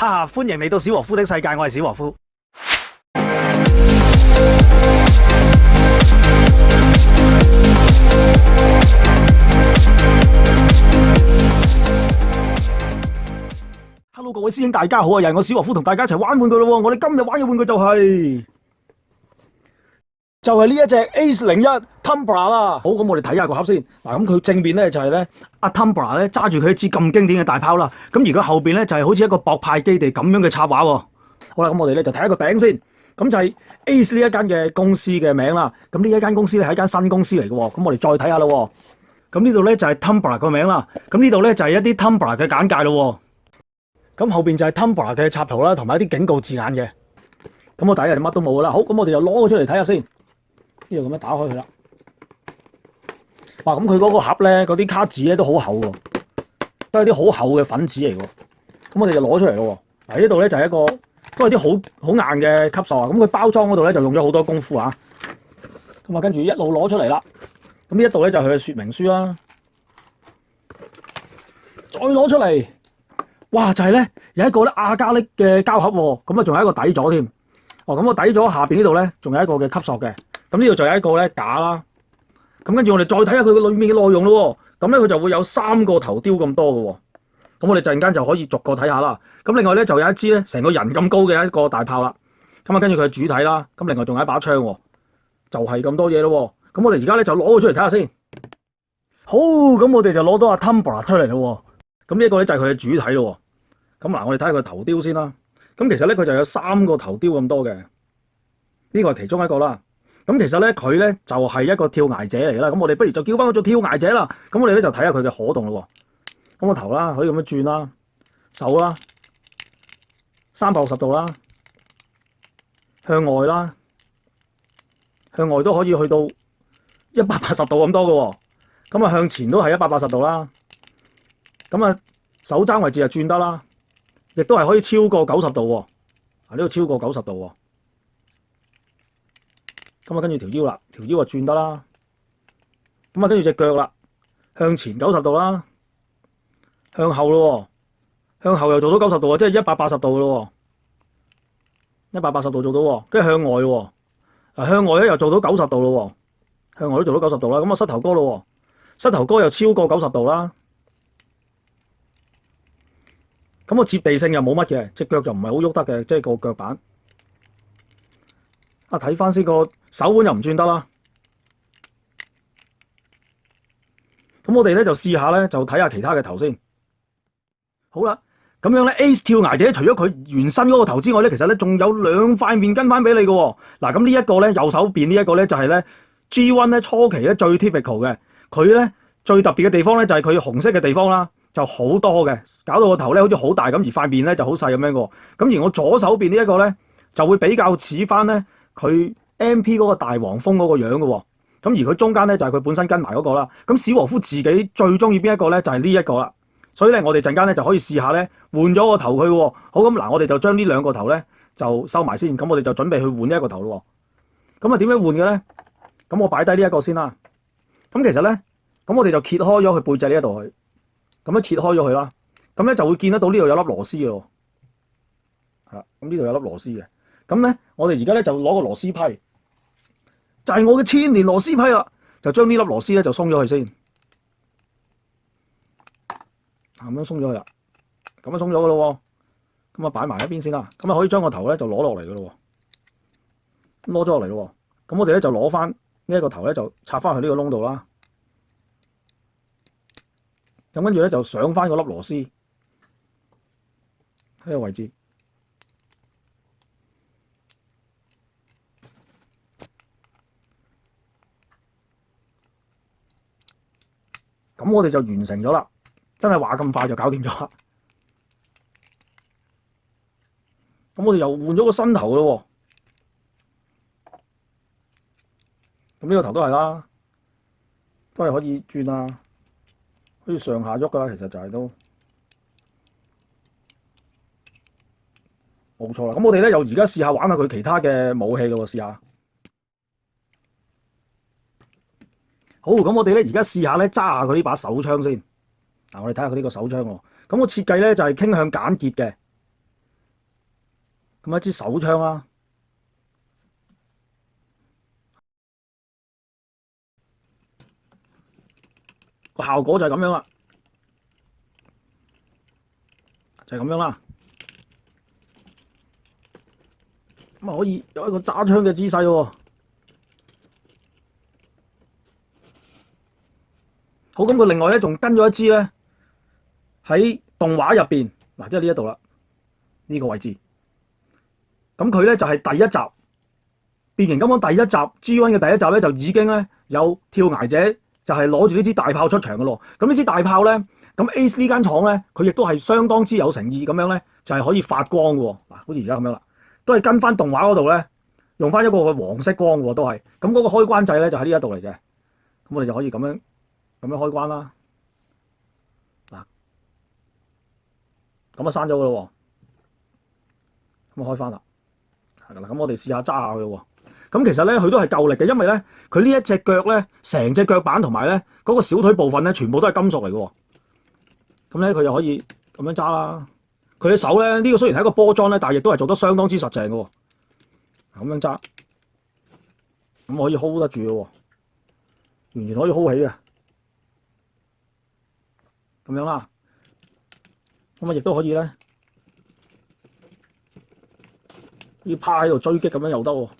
哈哈，歡迎嚟到小和夫的世界，我係小和夫。Hello， 各位師兄大家好啊！又係我小和夫同大家一齊玩玩具咯。我哋今日玩嘅玩具就係呢一隻 Ace01 Tumbler 啦。好，咁我哋睇下個盒先。嗱，咁佢正面咧就係咧阿 Tumbler 咧揸住佢一支咁經典嘅大炮啦。咁而佢後邊咧就係好似一個博派基地咁樣嘅插畫喎。好啦，咁我哋咧就睇下個頂先。咁就係 Ace 呢一間嘅公司嘅名啦。咁呢一間公司咧係一間新公司嚟嘅喎。咁我哋再睇下咯。咁呢度咧就係 Tumbler 個名啦。咁呢度咧就係一啲 Tumbler 嘅簡介咯。咁後邊就係 Tumbler 嘅插圖啦，同埋一啲警告字眼嘅。咁我底下就乜都冇噶啦。好，咁我哋就攞佢出嚟睇下先。呢度咁樣打開佢啦。哇！咁佢嗰個盒咧，嗰啲卡紙咧都好厚喎，都係啲好厚嘅粉紙嚟喎。咁我哋就攞出嚟咯。嗱，呢度咧就係一個都係啲好硬嘅級數啊。咁佢包裝嗰度咧就用咗好多功夫啊。咁啊，跟住一路攞出嚟啦。咁呢一度咧就係佢嘅說明書啦。再攞出嚟。哇！就係咧有一個咧亞加力嘅膠盒喎，咁啊仲有一個底座添。哦，咁個底座下邊呢度咧仲有一個嘅吸索嘅。咁呢度就有一個咧架啦。咁跟住我哋再睇下佢個裏面嘅內容咯。咁咧佢就會有3個頭雕咁多嘅喎。咁我哋陣間就可以逐個睇下啦。咁另外咧就有一支咧成個人咁高嘅一個大炮啦。咁啊跟住佢嘅主體啦。咁另外仲有一把槍喎。就係咁多嘢咯。咁我哋而家咧就攞佢出嚟睇下先。好，咁我哋就攞到阿 Tumbler 出嚟咯。咁呢一個咧就係佢嘅主體咯。咁嗱，我哋睇下佢頭雕先啦。咁其實咧佢就有3個頭雕咁多嘅。呢個係其中一個啦。咁其實咧佢咧就係一個跳崖者嚟啦。咁我哋不如就叫翻佢做跳崖者啦。咁我哋咧就睇下佢嘅可動咯。咁個頭啦，可以咁樣轉啦，手啦，360度啦，向外啦，向外都可以去到180度咁多嘅。咁啊向前都係180度啦。咁啊手踭位置就轉得啦，亦都係可以超過90度喎。啊，呢度超過90度喎。咁啊跟住條腰啦，條腰啊轉得啦。咁啊跟住隻腳啦，向前90度啦，向後咯，向後又做到90度啊，即係180度咯。180度做到喎，跟住向外咯。啊向外咧又做到90度咯，向外都做到90度啦。咁啊膝頭哥咯，膝頭哥又超過90度啦。咁個接地性又冇乜嘅，隻腳就唔係好喐得嘅，即係個腳板。啊，睇翻先，個手腕又唔轉得啦。咁我哋咧就試下咧，就睇下其他嘅頭先。好啦，咁樣咧 Ace 跳崖者除咗佢原身嗰個頭之外咧，其實咧仲有2塊面跟翻俾你嘅喎。嗱，咁呢一個咧右手邊呢一個咧就係咧 G1 咧初期咧最 typical 嘅，佢咧最特別嘅地方咧就係佢紅色嘅地方啦。就好多嘅，搞到個頭咧好似好大咁，而塊面咧就好細咁樣嘅。咁而我左手邊呢一個咧就會比較似翻咧佢 MP 嗰個大黃蜂嗰個樣嘅。咁而佢中間咧就係佢本身跟埋嗰個啦。咁小和夫自己最中意邊一個咧就係呢一個啦。所以咧我哋陣間咧就可以試下咧換咗個頭佢喎。好，咁嗱，我哋就將呢2個頭咧就收埋先。咁我哋就準備去換呢一個頭咯。咁啊點樣換嘅咧？咁我擺低呢一個先啦。咁其實咧，咁我哋就揭開咗佢背脊呢一度去。咁樣揭開咗佢啦，咁咧就會見得到呢度有粒螺絲嘅喎，係啦，咁呢度有粒螺絲嘅，咁咧我哋而家咧就攞個螺絲批，就係我嘅千年螺絲批啦，就將呢粒螺絲咧就鬆咗佢先，咁樣鬆咗佢啦，咁樣鬆咗嘅咯喎，咁啊擺埋一邊先啦，咁啊可以將個頭咧就攞落嚟嘅咯喎，攞咗落嚟咯喎，咁我哋咧就攞翻呢一個頭咧就插翻去呢個窿度啦。咁跟住咧就上翻嗰粒螺絲喺個位置，咁我哋就完成咗啦。真係話咁快就搞掂咗啦。咁我哋又換咗個新頭咯喎。咁呢個頭都係啦，都係可以轉啊。可以上下喐噶啦，其實就係都冇錯啦。咁我哋咧又而家試下玩下佢其他嘅武器咯喎，試下。好，咁我哋咧而家試下咧揸下佢呢把手槍先。嗱，我哋睇下佢呢個手槍喎。咁個設計咧就係傾向簡潔嘅。咁一支手槍啦，個效果就係咁樣啦，就係咁樣啦。咁啊可以有一個揸槍嘅姿勢喎。好，咁佢另外咧仲跟咗一支咧喺動畫入邊嗱，即係呢一度啦，呢個位置。咁佢咧就係第一集變形金剛第一集 G1 嘅第一集咧，就已經咧有跳崖者就係攞住呢支大炮出場嘅咯。咁呢支大炮咧，咁 Ace 呢間廠咧，佢亦都係相當之有誠意咁樣咧，就係可以發光嘅喎。嗱，好似而家咁樣啦，都係跟翻動畫嗰度咧，用翻一個黃色光嘅喎，都係。咁嗰個開關掣咧就喺呢一度嚟嘅。咁我哋就可以咁樣開關啦。嗱，咁啊閂咗嘅咯喎，咁啊開翻啦。係㗎啦，咁我哋試下揸下佢喎。咁其實咧，佢都係夠力嘅，因為咧，佢呢一隻腳咧，成隻腳板同埋咧嗰個小腿部分咧，全部都係金屬嚟嘅喎。咁咧，佢就可以咁樣揸啦。佢嘅手咧，呢個雖然係一個波裝咧，但係亦都係做得相當之實淨嘅喎。咁樣揸，咁可以 hold 得住嘅喎，完全可以 hold 起嘅。咁樣啦，咁啊亦都可以咧，要趴喺度追擊咁樣又得喎。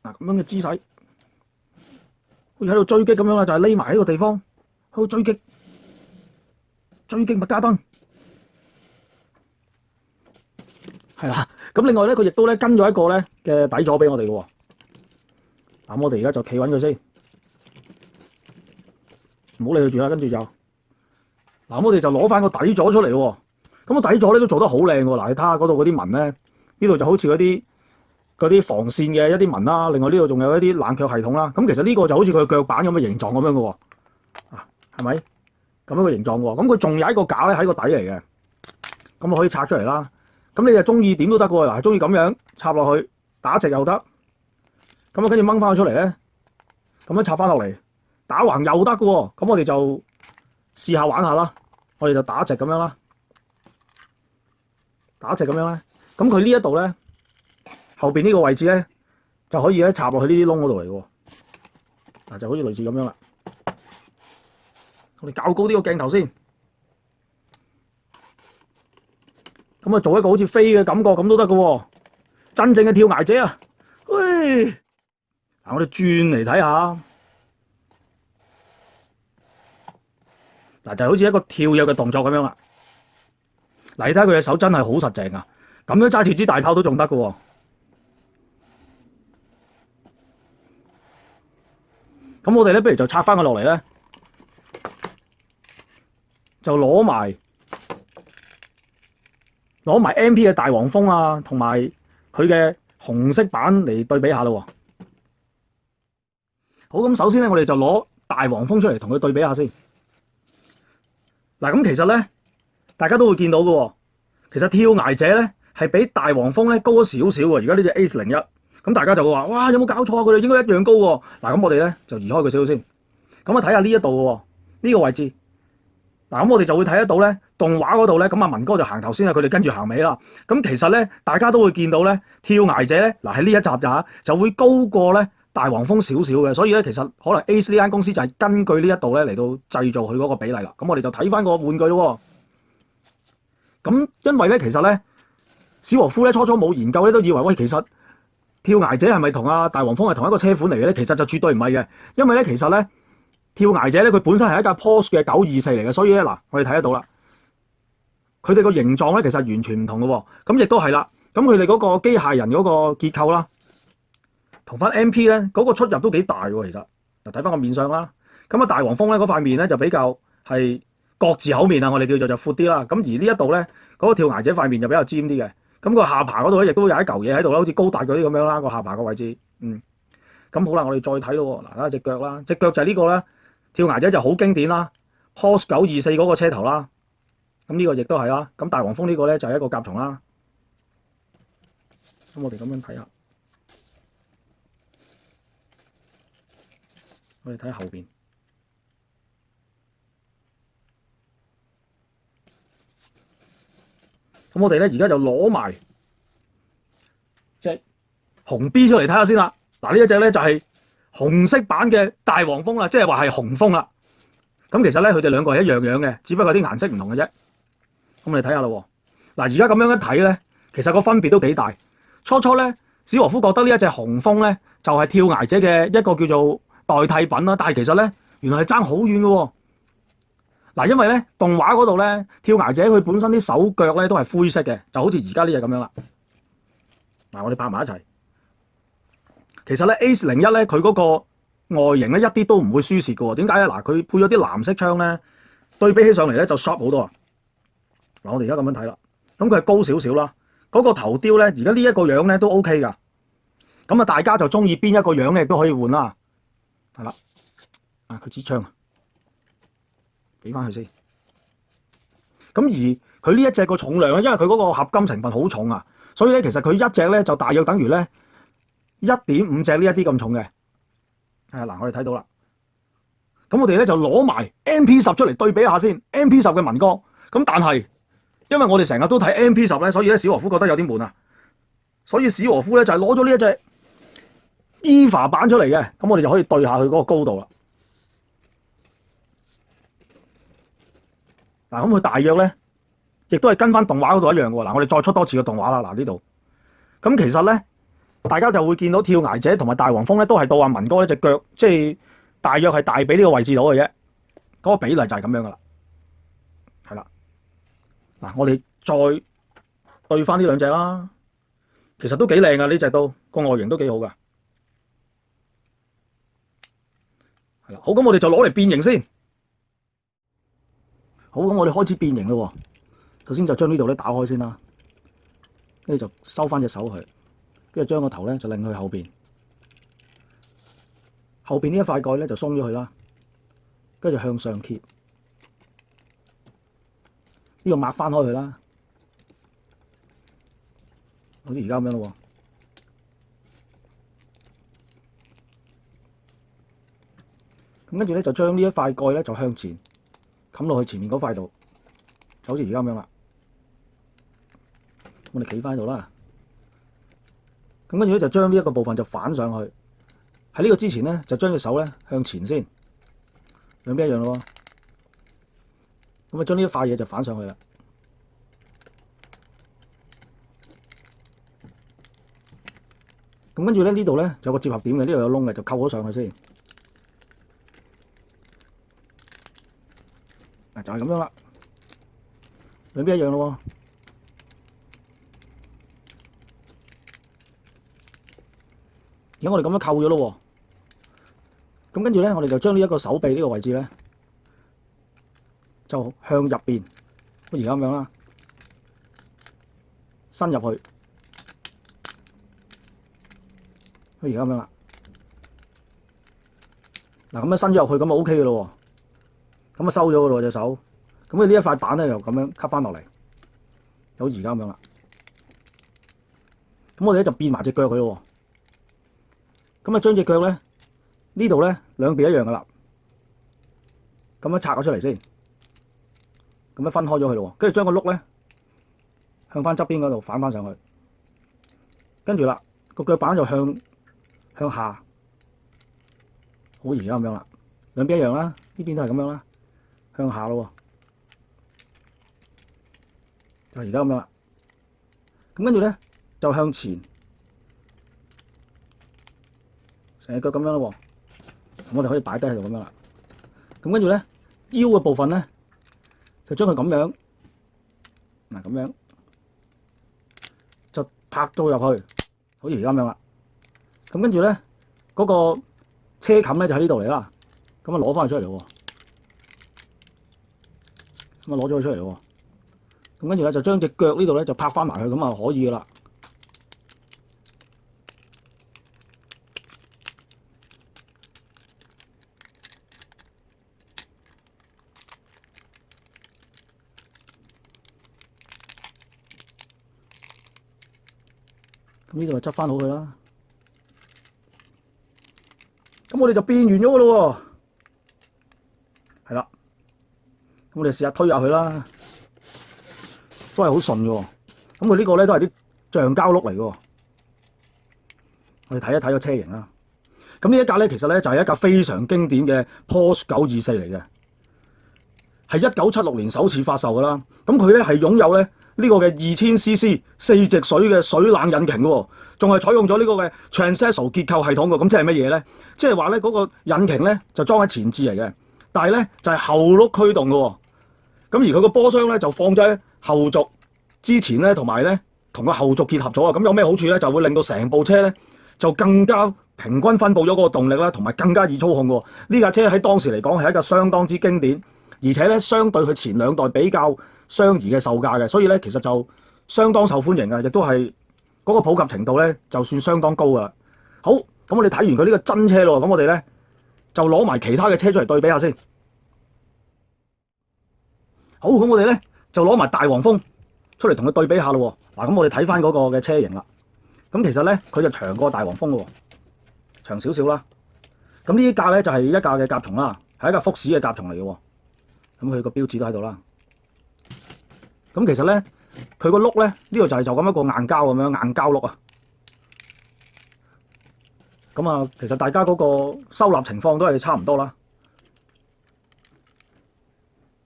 嗱，咁樣嘅姿勢，好似喺度追擊咁樣啦，就係匿埋喺個地方，喺度追擊麥加登，係啦。咁另外咧，佢亦都咧跟咗一個咧嘅底座俾我哋嘅喎。嗱，我哋而家就企穩佢先，唔好理佢住啦。跟住就嗱，我哋就攞翻個底座出嚟喎。咁個底座咧都做得好靚喎。嗱，你睇下嗰度嗰啲紋咧，呢度就好似嗰啲防線嘅一啲紋啦。另外呢度仲有一啲冷卻系統啦。咁其實呢個就好似佢腳板咁嘅形狀咁樣嘅喎。啊，係咪咁樣嘅形狀喎？咁佢仲有一個架咧喺個底嚟嘅，咁啊可以拆出嚟啦。咁你就中意點都得嘅喎。嗱，中意咁樣插落去打直又得，咁啊跟住掹翻佢出嚟咧，咁樣插翻落嚟打橫又得嘅喎。咁我哋就試下玩下啦。我哋就打直咁樣啦，打直咁樣咧。咁佢呢一度咧，後邊呢個位置咧就可以咧插落去呢啲窿嗰度嚟嘅喎。嗱，就好似類似咁樣啦。我哋較高呢個鏡頭先，咁啊做一個好似飛嘅感覺咁都得嘅喎。真正嘅跳崖者啊！喂，嗱，我哋轉嚟睇下，嗱就好似一個跳躍嘅動作咁樣啦。嗱，你睇下佢嘅手真係好實淨啊！咁樣揸住支大炮都仲得嘅喎。咁我哋咧，不如就拆翻佢落嚟咧，就攞埋MP 嘅大黃蜂啊，同埋佢嘅紅色版嚟對比下咯。好，咁首先咧，我哋就攞大黃蜂出嚟同佢對比下先。嗱，咁其實咧，大家都會見到嘅喎。其實跳崖者咧係比大黃蜂咧高咗少少喎。而家呢隻 Ace-01，咁大家就會話：哇，有冇搞錯啊？佢哋應該一樣高喎。嗱，咁我哋咧就移開佢少少先。咁啊，睇下呢一度嘅喎，呢個位置。嗱，咁我哋就會睇得到咧，動畫嗰度咧，咁阿文哥就行頭先啦，佢哋跟住行尾啦。咁其實咧，大家都會見到咧，跳崖者咧，嗱喺呢一集就會高過咧大黃蜂少少嘅，所以咧其實可能 Ace 呢間公司就係根據呢一度咧嚟到製造佢嗰個比例啦。咁我哋就睇翻個玩具咯。咁因為咧，其實咧，史和夫咧初初冇研究咧，都以為喂，其實跳崖者係咪同阿大黃蜂係同一個車款嚟嘅咧？其實就絕對唔係嘅，因為咧其實咧。跳崖者咧，佢本身係一架 Porsche 嘅924嚟嘅，所以咧嗱，我哋睇得到啦。佢哋個形狀咧，其實完全唔同嘅喎。咁亦都係啦。咁佢哋嗰個機械人嗰個結構啦，同翻 MP 咧嗰個出入都幾大喎。其實嗱，睇翻個面相啦。咁啊，大黃蜂咧嗰塊面咧就比較係各自口面啊，我哋叫做就闊啲啦。咁而呢一度咧嗰個跳崖者塊面就比較尖啲嘅。咁個下巴嗰度咧亦都有一嚿嘢喺度啦，好似高達嗰啲咁樣啦，個下巴個位置。咁好啦，我哋再睇咯。嗱，睇下隻腳啦，隻腳就係呢個啦。跳崖者就好經典啦 ，Porsche 924嗰個車頭啦，咁呢個亦都係啦。咁大黃蜂呢個咧就係一個甲蟲啦。咁我哋咁樣睇下，我哋睇下後邊，咁我哋咧而家就攞埋隻紅 B 出嚟睇下先啦。嗱，呢一隻咧就係紅色版嘅大黃蜂啦，即係話係紅蜂啦。咁其實咧佢哋兩個係一樣樣嘅，只不過啲顏色唔同嘅啫。咁我哋睇下啦。嗱，而家咁樣一睇咧，其實個分別都幾大。初初咧，史和夫覺得呢一隻紅蜂咧就係跳崖者嘅一個叫做代替品啦，但係其實咧原來係爭好遠嘅喎。嗱，因為咧動畫嗰度咧跳崖者佢本身啲手腳咧都係灰色嘅，就好似而家呢隻咁樣啦。嗱，我哋擺埋一齊。其實咧 Ace01咧佢嗰個外形咧一啲都唔會輸蝕嘅喎。點解咧？嗱，佢配咗啲藍色槍咧，對比起上嚟咧就 sharp 好多啊。嗱，我哋而家咁樣睇啦，咁佢係高少少啦。嗰個頭雕咧，而家呢一個樣咧都 OK 㗎。咁啊，大家就中意邊一個樣咧，亦都可以換啦。係啦，啊佢支槍啊，俾翻佢先。咁而佢呢一隻個重量咧，因為佢嗰個合金成分好重啊，所以咧其實佢一隻咧就大約等於咧1.5隻呢一啲咁重嘅。係嗱，我哋睇到啦。咁我哋咧就攞埋 MP10出嚟對比一下先。MP10嘅文哥，咁但係因為我哋成日都睇 MP10咧，所以咧史和夫覺得有啲悶啊。所以史和夫咧就係攞咗呢一隻 EVA 版出嚟嘅，咁我哋就可以對下佢嗰個高度啦。嗱，咁佢大約咧，亦都係跟翻動畫嗰度一樣嘅喎。嗱，我哋再出多次個動畫啦。嗱，呢度，咁其實咧，大家就會見到跳崖者同埋大黃蜂咧，都係到阿文哥呢隻腳，即係大約係大髀呢個位置度嘅啫。嗰個比例就係咁樣噶啦。係啦，嗱，我哋再對翻呢兩隻啦，其實都幾靚噶，呢隻都個外形都幾好噶。係啦，好，咁我哋就攞嚟變形先。好，咁我哋開始變形咯。首先就將呢度咧打開先啦，跟住就收翻隻手去，跟住將個頭咧就擰去後邊，後邊呢一塊蓋咧就鬆咗佢啦，跟住向上揭，呢個抹翻開佢啦，好似而家咁樣咯。咁跟住咧就將呢一塊蓋咧就向前冚落去前面嗰塊度，就好似而家咁樣啦。我哋企翻喺度啦。咁跟住咧就將呢一個部分就反上去。喺呢個之前咧就將隻手咧向前先，兩邊一樣咯。咁啊將呢一塊嘢就反上去啦。咁跟住咧呢度咧就有個接合點嘅，呢度有窿嘅，就扣咗上去先。嗱，就係咁樣啦，兩邊一樣咯。而家我哋咁樣扣咗咯。咁跟住咧，我哋就將呢一個手臂呢個位置咧，就向入邊，好似而家咁樣啦，伸入去，好似而家咁樣啦。嗱，咁樣伸咗入去，咁就 OK 嘅咯。咁啊收咗嘅咯隻手，咁佢呢一塊板咧又咁樣吸翻落嚟，好似而家咁樣啦。咁我哋咧就變埋隻腳佢咯。咁啊將隻腳咧呢度咧兩邊一樣噶啦，咁樣拆咗出嚟先，咁樣分開咗佢咯。跟住將個碌咧向翻側邊嗰度反翻上去，跟住啦個腳板就向下，好似而家咁樣啦，兩邊一樣啦，呢邊都係咁樣啦。向下咯，就而家咁樣啦。咁跟住咧就向前，成隻腳咁樣咯。我哋可以擺低喺度咁樣啦。咁跟住咧腰嘅部分咧，就將佢咁樣，嗱咁樣就拍到入去，好似而家咁樣啦。咁跟住咧嗰個車冚咧就喺呢度嚟啦。咁啊攞翻佢出嚟喎。咁啊攞咗佢出嚟喎，咁跟住咧就將隻腳呢度咧就拍翻埋去，咁啊可以噶啦。咁呢度就執翻好佢啦。咁我哋就變完咗噶咯喎，係啦。咁我哋試下推下佢啦，都係好順嘅喎。咁佢呢個咧都係啲橡膠轆嚟嘅。我哋睇一睇個車型啦。咁呢一架咧其實咧就係一架非常經典嘅 Porsche 924嚟嘅，係1976年首次發售㗎啦。咁佢咧係擁有咧呢個嘅2000cc 四隻水嘅水冷引擎喎，仲係採用咗呢個嘅 Transaxle 結構系統嘅。咁即係乜嘢咧？即係話咧嗰個引擎咧就裝喺前置嚟嘅，但係咧就係後轆驅動嘅喎。咁而佢個波箱咧就放咗喺後軸之前咧，同埋咧同個後軸結合咗啊。咁有咩好處咧？就會令到成部車咧就更加平均分佈咗嗰個動力啦，同埋更加易操控喎。呢架車喺當時嚟講係一架相當之經典，而且咧相對佢前兩代比較相宜嘅售價嘅，所以咧其實就相當受歡迎嘅，亦都係嗰個普及程度咧就算相當高噶啦。好，咁我哋睇完佢呢個真車咯，咁我哋咧就攞埋其他嘅車出嚟對比下先。好，咁我哋咧就攞埋大黃蜂出嚟同佢對比下咯。嗱，咁我哋睇翻嗰個嘅車型啦。咁其實咧佢就長過大黃蜂嘅，長少少啦。咁呢一架咧就係一架嘅甲蟲啦，係一架福士嘅甲蟲嚟嘅。咁佢個標誌都喺度啦。咁其實咧佢個轆咧呢度就係就咁一個硬膠咁樣硬膠轆啊。咁啊，其實大家嗰個收納情況都係差唔多啦。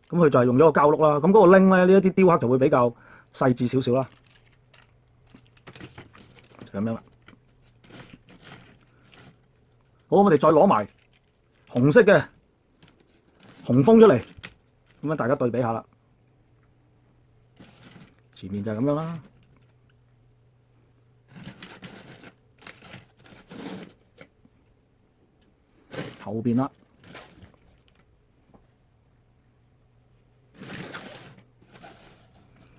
咁佢就係用咗個膠轆啦。咁嗰個拎咧呢一啲雕刻就會比較細緻少少啦。咁樣啦，好，我哋再攞埋紅色嘅紅蜂出嚟，咁樣大家對比下啦。前面就係咁樣啦，後邊啦，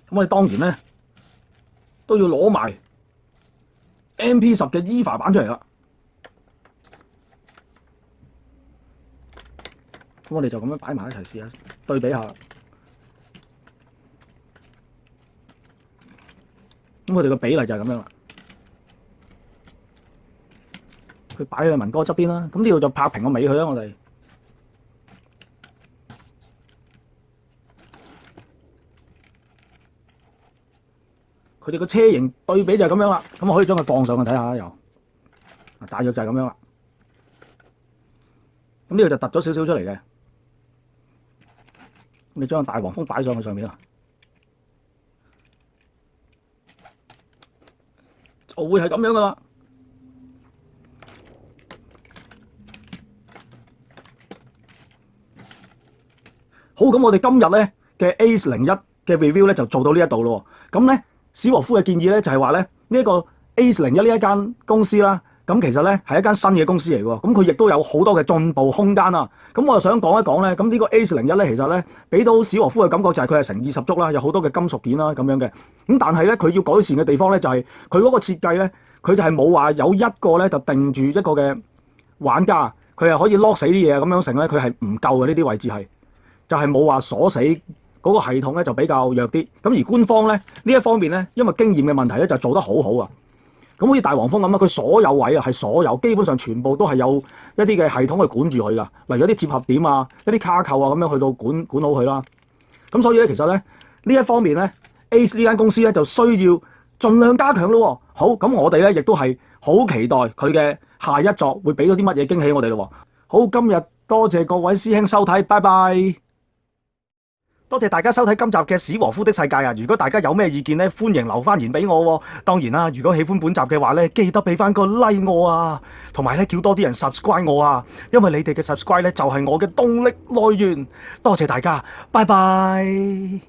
咁我哋當然咧都要攞埋MP10嘅 EVA 版出嚟啦，咁我哋就咁樣擺埋一齊試下對比下。咁佢哋個比例就係咁樣啦。佢擺喺文哥側邊啦，咁呢度就拍平個尾佢啦。我哋佢哋個車型對比就係咁樣啦。咁我可以將佢放上去睇下又，大約就係咁樣啦。咁呢度就突咗少少出嚟嘅。咁你將個大黃蜂擺上去上面啦，就會係咁樣噶啦。好，咁我哋今日咧嘅 Ace01嘅 review 咧就做到呢一度咯。咁咧史和夫嘅建議咧就係話咧呢一個 Ace01呢一間公司啦，咁其實咧係一間新嘅公司嚟喎。咁佢亦都有好多嘅進步空間啊。咁我就想講一講咧，咁呢個 Ace01咧其實咧俾到史和夫嘅感覺就係佢係誠意十足啦，有好多嘅金屬件啦咁樣嘅。咁但係咧佢要改善嘅地方咧就係佢嗰個設計咧，佢就係冇話有一個咧就定住一個嘅玩家，佢係可以 lock 死啲嘢咁樣成咧，佢係唔夠嘅呢啲位置係。就係冇話鎖死嗰個系統咧，就比較弱啲。咁而官方咧呢一方面咧，因為經驗嘅問題咧，就做得好好啊。咁好似大黃蜂咁啦，佢所有位啊係所有基本上全部都係有一啲嘅系統去管住佢噶，例如一啲接合點啊、一啲卡扣啊咁樣去到管好佢啦。咁所以咧，其實咧呢一方面咧 ，Ace 呢間公司咧就需要盡量加強咯。好，咁我哋咧亦都係好期待佢嘅下一作會俾到啲乜嘢驚喜我哋咯。好，今日多謝各位師兄收睇，拜拜。多謝大家收睇今集嘅史和夫的世界啊！如果大家有咩意見咧，歡迎留翻言俾我。當然啦，如果喜歡本集嘅話咧，記得俾翻個 like 我啊，同埋咧叫多啲人 subscribe 我啊，因為你哋嘅 subscribe 咧就係我嘅動力來源。多謝大家，拜拜。